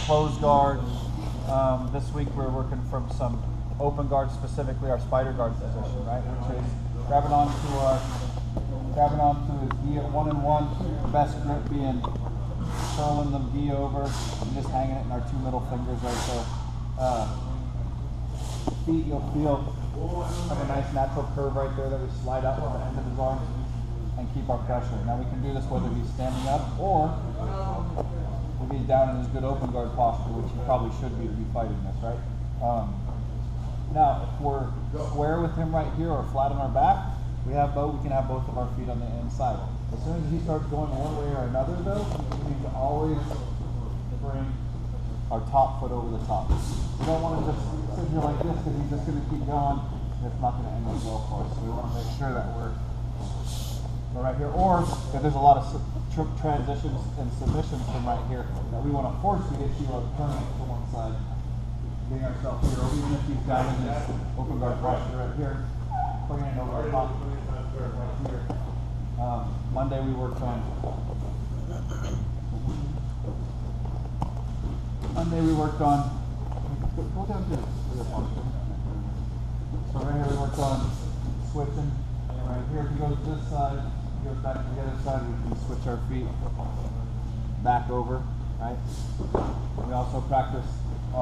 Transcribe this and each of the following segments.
closed guard. This week we're working from some open guard, specifically our spider guard position, right? Which is grabbing onto his gi at 1-and-1. Best grip being curling the gi over and just hanging it in our 2 middle fingers right there. Feet, you'll feel have a nice natural curve right there that we slide up at the end of his arms and keep our pressure. Now we can do this whether he's standing up or if he's down in his good open guard posture, which he probably should be to be fighting this, right? Now, if we're square with him right here or flat on our back, we can have both of our feet on the inside. As soon as he starts going one way or another, though, we need to always bring our top foot over the top. We don't want to just sit here like this because he's just going to keep going. It's not going to end up well for us. So we want to make sure that we're right here. Or if there's a lot of transitions and submissions from right here that we want to force the issue of turning it to one side, getting ourselves here, or even if he's down in this open guard posture right here, putting it over our top right here. Monday we worked on go down to the posture. So right here we worked on switching. Right here, if he goes this side, he goes back to the other side, we can switch our feet back over, right? We also practice a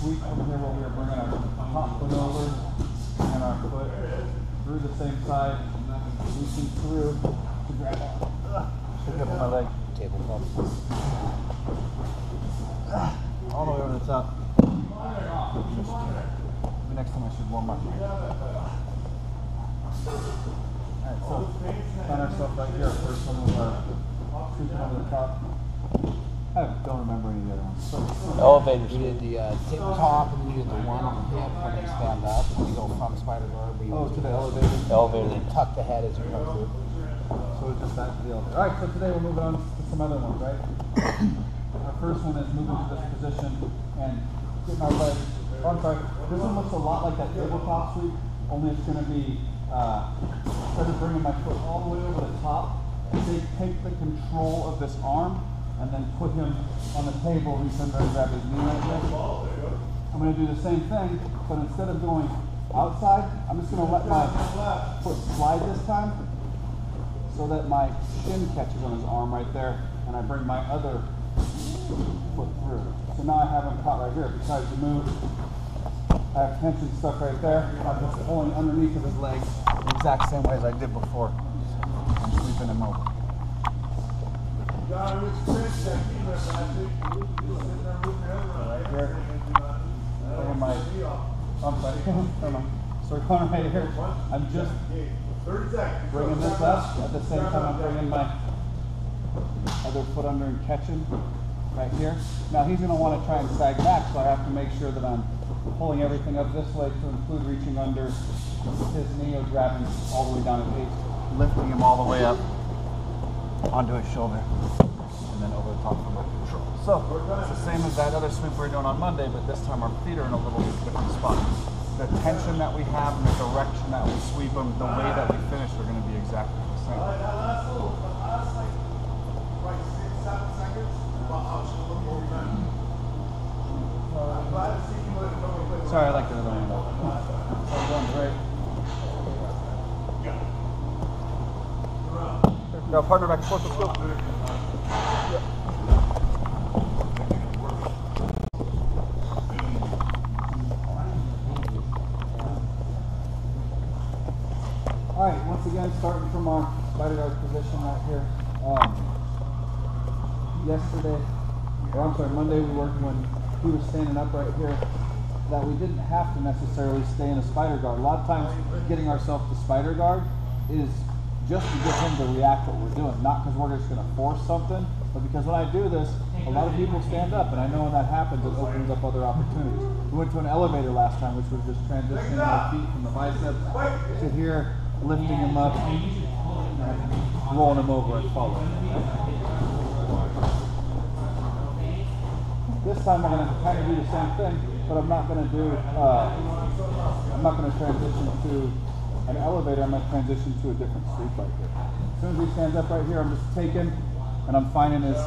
sweep over here where we are bringing our top foot over and our foot through the same side, reaching through to grab on. Pick up my leg. Tabletop. All the way over the top. Maybe next time I should warm up. Alright, so find ourselves right here. First one was sweeping over the top. I don't remember any of the other ones. Elevators. We did the tabletop and we did the one on the hip when they stand up. We go from spider guard. To the elevator. Elevator. And tuck the head as you come through. So it's just back to the elevator. Alright, so today we're moving on to some other ones, right? Our first one is moving to this position and getting our legs. Oh, I'm sorry. This one looks a lot like that tabletop sweep, only it's going to be instead of bringing my foot all the way over the top, take the control of this arm and then put him on the table, reach under and grab his knee right there. I'm going to do the same thing, but instead of going outside, I'm just going to let my foot slide this time so that my shin catches on his arm right there, and I bring my other foot through. So now I have him caught right here. If he tries to move, I have tension stuck right there. I'm just pulling underneath of his leg the exact same way as I did before. I'm sweeping him over. Right here. Bringing my, I'm sorry, so going right here. I'm just bringing this up. At the same time, I'm bringing my other foot under and catching right here. Now he's going to want to try and sag back, so I have to make sure that I'm pulling everything up this way to include reaching under his knee or grabbing all the way down his feet, lifting him all the way up onto his shoulder, and then over the top for more control. So it's the same as that other sweep we were doing on Monday, but this time our feet are in a little bit different spot. The tension that we have and the direction that we sweep them, the way that we finish are going to be exactly the same. Sorry, I like the other one. Go, partner back and forth, let's go. Alright, once again, starting from our spider guard position right here. Monday we worked when he was standing up right here, that we didn't have to necessarily stay in a spider guard. A lot of times getting ourselves to spider guard is just to get him to react what we're doing, not because we're just going to force something, but because when I do this, a lot of people stand up, and I know when that happens, it opens up other opportunities. We went to an elevator last time, which was just transitioning our feet from the biceps to here, lifting him up, and rolling him over and following. This time we're going to kind of do the same thing, but I'm not going to transition to an elevator. I'm going to transition to a different sweep right here. As soon as he stands up right here, I'm just taking and I'm finding his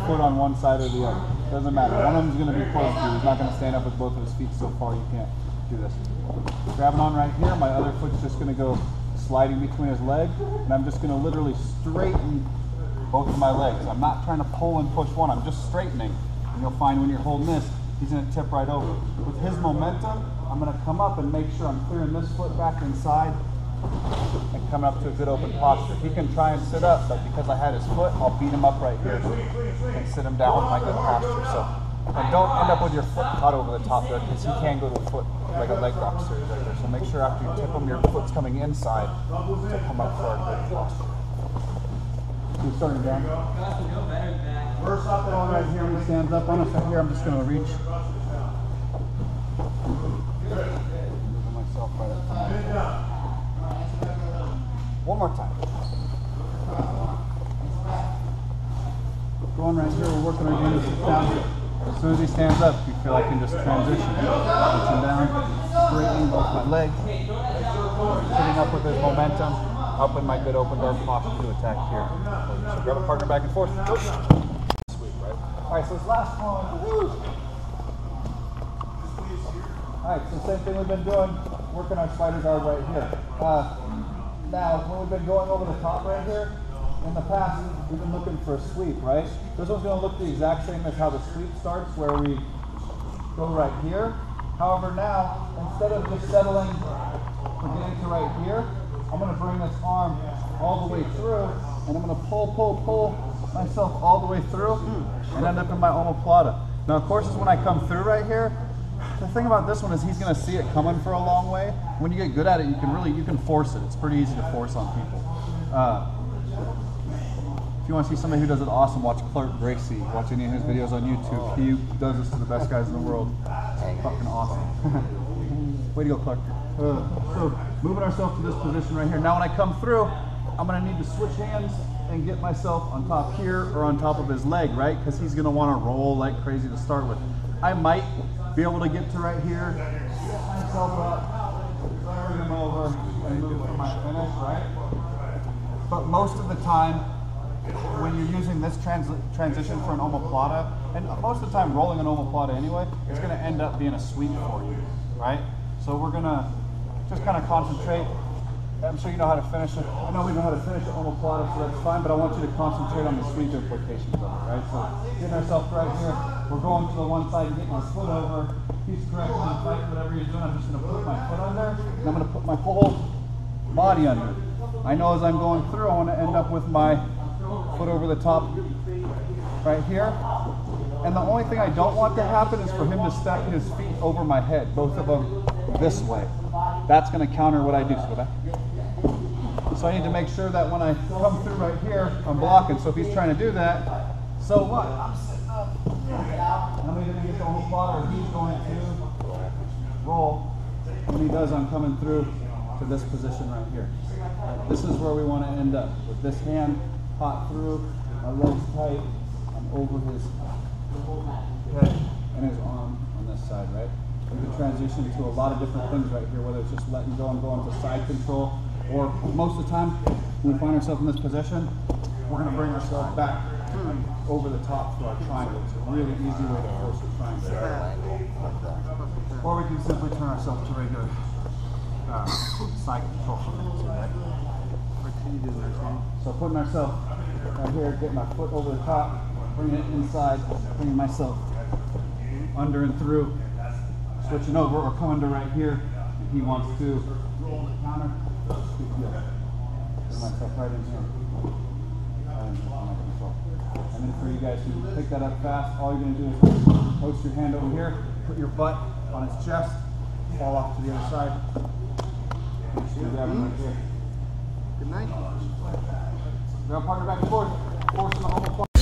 foot on one side or the other. Doesn't matter. One of them's going to be close to you. He's not going to stand up with both of his feet so far. You can't do this. Grabbing on right here, my other foot's just going to go sliding between his legs, and I'm just going to literally straighten both of my legs. I'm not trying to pull and push one. I'm just straightening. And you'll find when you're holding this, he's going to tip right over. With his momentum, I'm going to come up and make sure I'm clearing this foot back inside and coming up to a good open posture. He can try and sit up, but because I had his foot, I'll beat him up right here and sit him down with my good posture. So, and don't end up with your foot caught over the top there, because he can go to a foot like a leg drop series right there. So make sure after you tip him, your foot's coming inside to come up for a good posture. He's starting down. First up on right here, he stands up on us right here. I'm just going to reach. Moving myself right up to my. One more time. Going right here, we're working our game to sit down. As soon as he stands up, you feel I can just transition. Reaching down, straightening both my legs, sitting up with his momentum, up in my good open door posture to attack here. So grab a partner back and forth. Sweet, right? Alright, so this last one. Alright, so same thing we've been doing, working our spider guard right here. Now, when we've been going over the top right here, in the past, we've been looking for a sweep, right? This one's going to look the exact same as how the sweep starts, where we go right here. However, now, instead of just settling for getting to right here, I'm going to bring this arm all the way through, and I'm going to pull myself all the way through, and end up in my omoplata. Now, of course, when I come through right here, the thing about this one is he's going to see it coming for a long way. When you get good at it, you can force it. It's pretty easy to force on people. If you want to see somebody who does it awesome, watch Clark Gracie. Watch any of his videos on YouTube. He does this to the best guys in the world. Fucking awesome. Way to go, Clark. So moving ourselves to this position right here. Now when I come through, I'm going to need to switch hands and get myself on top here or on top of his leg, right? Because he's going to want to roll like crazy to start with. I might be able to get to right here, get myself up, turn him over, and move for my finish, right? But most of the time, when you're using this transition for an omoplata, and most of the time rolling an omoplata anyway, it's going to end up being a sweep for you, right? So we're going to just kind of concentrate. I'm sure you know how to finish it. I know we know how to finish the omoplata, so that's fine, but I want you to concentrate on the sweep implications of it, right? So getting ourselves right here, we're going to the one side and getting our foot over. He's correcting the fight, whatever you're doing, I'm just going to put my foot under, and I'm going to put my whole body under. I know as I'm going through, I want to end up with my foot over the top right here. And the only thing I don't want to happen is for him to stack his feet over my head, both of them this way. That's going to counter what I do. So go back. So I need to make sure that when I come through right here, I'm blocking. So if he's trying to do that, so what? I'm sitting up. I'm either going to get the whole plot or he's going to roll. When he does, I'm coming through to this position right here. Right, this is where we want to end up. With this hand hot through, my legs tight, I'm over his head and his arm on this side, right? We can transition to a lot of different things right here, whether it's just letting go and going to side control, or most of the time, when we find ourselves in this position, we're going to bring ourselves back over the top to our triangle. It's a really easy way to force a triangle. Or we can simply turn ourselves to regular side control. So putting ourselves right here, getting my foot over the top, bringing it inside, bringing myself under and through, switching over or coming to right here. If he wants to roll the counter, put myself right in here. And then for you guys who pick that up fast, all you're going to do is post your hand over here, put your butt on his chest, fall off to the other side. And just grab him right here. Good night. Grab partner back and forth. Force in the omoplata.